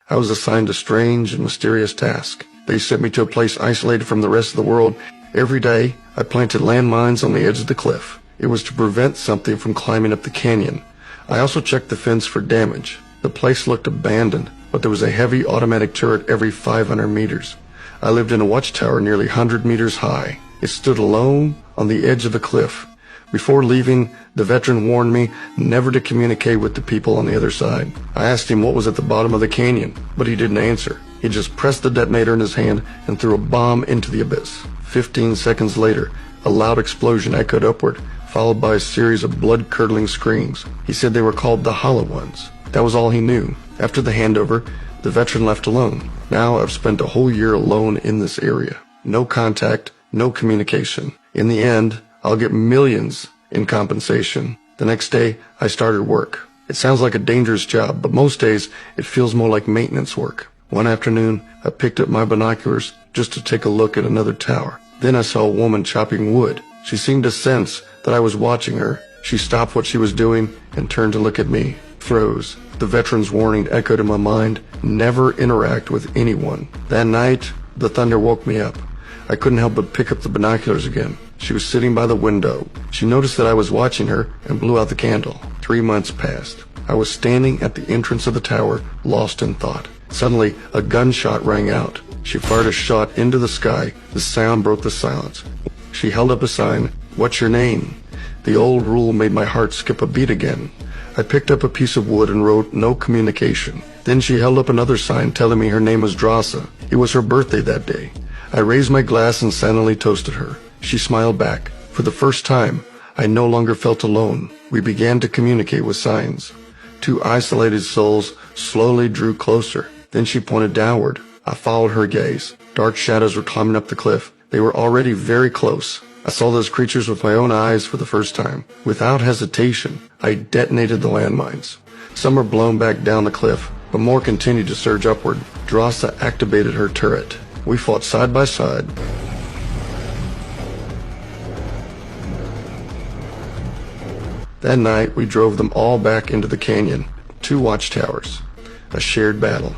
I was assigned a strange and mysterious task. They sent me to a place isolated from the rest of the world. Every day, I planted landmines on the edge of the cliff. It was to prevent something from climbing up the canyon. I also checked the fence for damage. The place looked abandoned, but there was a heavy automatic turret every 500 meters. I lived in a watchtower nearly 100 meters high. It stood alone on the edge of a cliff. Before leaving, the veteran warned me never to communicate with the people on the other side. I asked him what was at the bottom of the canyon, but he didn't answer. He just pressed the detonator in his hand and threw a bomb into the abyss. 15 seconds later, a loud explosion echoed upward, followed by a series of blood-curdling screams. He said they were called the Hollow Ones. That was all he knew. After the handover, the veteran left alone. Now I've spent a whole year alone in this area. No contact, no communication. In the end, I'll get millions in compensation. The next day, I started work. It sounds like a dangerous job, but most days it feels more like maintenance work. One afternoon, I picked up my binoculars just to take a look at another tower. Then I saw a woman chopping wood. She seemed to sense that I was watching her. She stopped what she was doing and turned to look at me. Froze. The veteran's warning echoed in my mind, never interact with anyone. That night, the thunder woke me up. I couldn't help but pick up the binoculars again. She was sitting by the window. She noticed that I was watching her and blew out the candle. 3 months passed. I was standing at the entrance of the tower, lost in thought. Suddenly, a gunshot rang out. She fired a shot into the sky. The sound broke the silence. She held up a sign, "What's your name?" The old rule made my heart skip a beat again. I picked up a piece of wood and wrote, "No communication." Then she held up another sign telling me her name was Drasa. It was her birthday that day. I raised my glass and silently toasted her. She smiled back. For the first time, I no longer felt alone. We began to communicate with signs. Two isolated souls slowly drew closer. Then she pointed downward. I followed her gaze. Dark shadows were climbing up the cliff. They were already very close. I saw those creatures with my own eyes for the first time. Without hesitation, I detonated the landmines. Some were blown back down the cliff, but more continued to surge upward. Drasa activated her turret. We fought side by side. That night, we drove them all back into the canyon. 2 watchtowers. A shared battle.